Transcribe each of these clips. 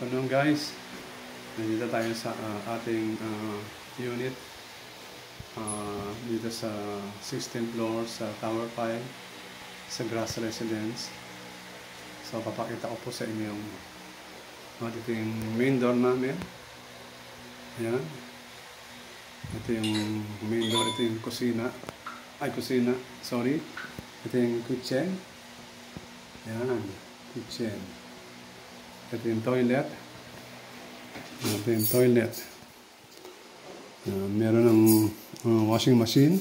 Ano guys, nandito tayo sa ating unit dito sa 16th floor sa Tower 5 sa Grass Residence. So papakita ko po sa inyo yung dito yung main door namin. Ayan. Ito yung main door, ito yung kusina. Sorry. Ito yung kitchen. Ayan, kitchen. Ito yung toilet. Ito yung toilet. Meron ng washing machine.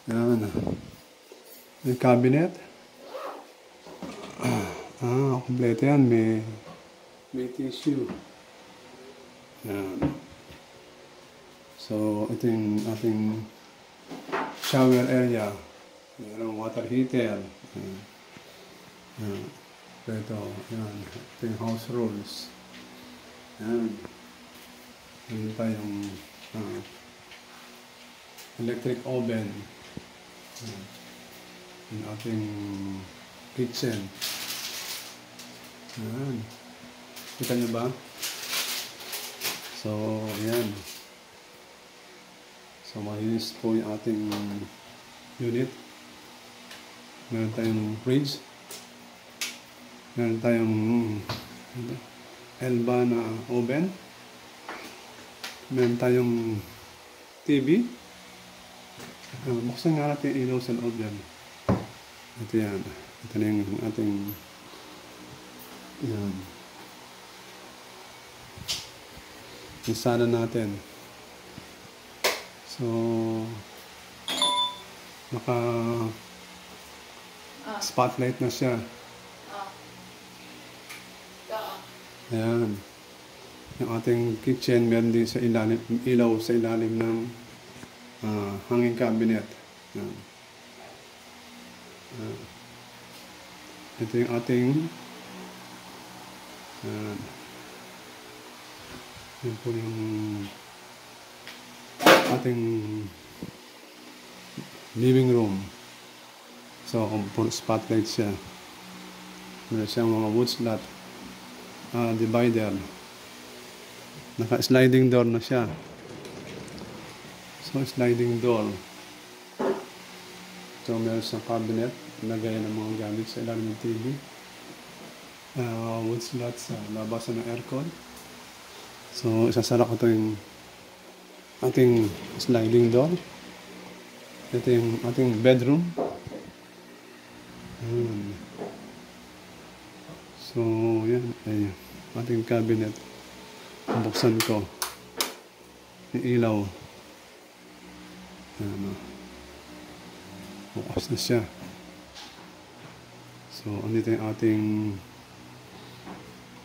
Yan. May cabinet. Kompleto yan. May tissue. Yan. So, ito yung ating shower area. Meron water heater. Ito, yan. Ito yung house rules. Yan. Meron tayong electric oven. Yung ating kitchen. Yan. Kita nyo ba? So, yan. So, malinis po yung ating unit. Meron tayong fridge. Meron tayong Elba na oven. Meron tayong TV. Buksan nga natin yung ilaw sa loob yan. Ito yan. Ito na yung ating yan. Insana natin. So, naka spotlight na siya. Ayan. Yung ating kitchen, meron din sa ilalim, ilaw sa ilalim ng hanging cabinet. Ayan. Ito yung ating yun po yung ating living room. So, kung spotlight siya. Meron siyang mga wood slot. Divider. Naka-sliding door na siya. So, sliding door. So, meron siyang cabinet. Lagayan ng mga gamit sa ilalim ng TV. Wood slot sa labasan ng aircon. So, isasara ko ito yung ating sliding door. Ito yung ating bedroom. So, yan. Ayan. Ating cabinet. Buksan ko. Yung ilaw. Ayan. Bukas na siya. So, andito yung ating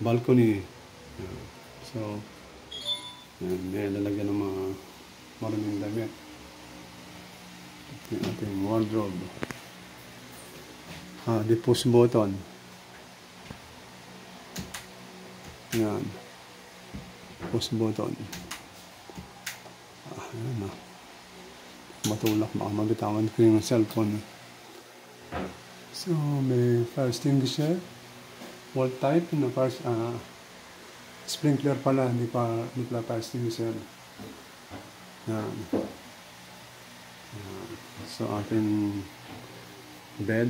balcony. Ayan. So, ayan. May lalagyan ng mga maraming damit. Yung ating wardrobe. Push button. Yan. Push button. Ayan na. Matulak. Baka mabitawan ko yung cellphone. So, may fire extinguisher. Wall type. Na fire, sprinkler pala. Hindi pala fire extinguisher. Yan. So, ating bed.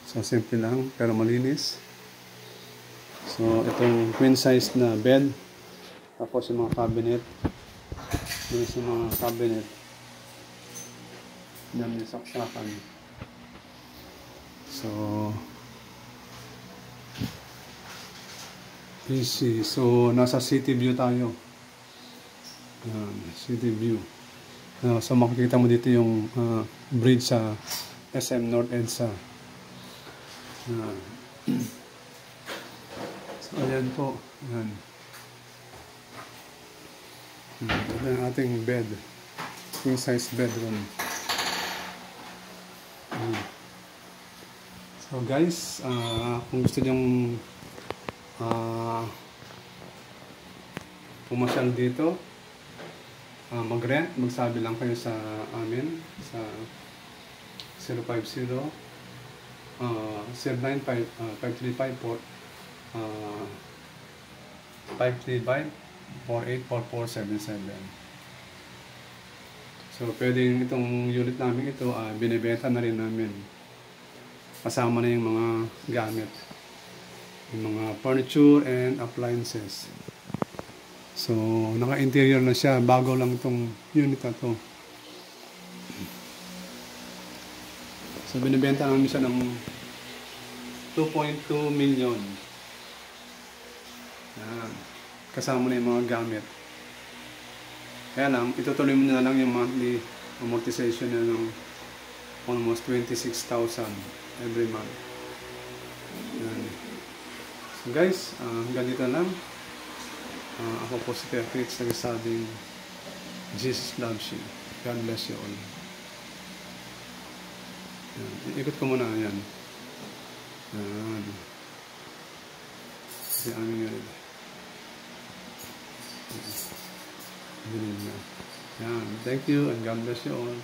So, simple lang. Pero malinis. So, itong queen size na bed. Tapos yung mga cabinet. Yung mga cabinet. Yan yung saksakan. So, PC. So, nasa city view tayo. Yan, city view. So, makikita mo dito yung bridge sa SM North EDSA. So, ayan po. Ayan. Ito yung ating bed. King size bedroom. So guys, kung gusto nyong pumasyal dito, mag-rent, magsabi lang kayo sa amin sa 050 095354 535-484477. So, pwedeng itong unit namin ito, binibenta na rin namin. Kasama na yung mga gamit. Yung mga furniture and appliances. So, naka-interior na siya. Bago lang itong unit na to. So, binibenta namin siya ng 2.2 million. Yan. Kasama na yung mga gamit. Kaya lang, itutuloy mo na lang yung monthly amortization na ng almost 26,000 every month. Yan. So guys, hanggang dito lang. Ako po si Perfix, nagsasabing Jesus loves you. God bless you all. Yan. Ikot ko muna. Yan. Yan. Kasi aming yun. Yan. Thank you and God bless you all.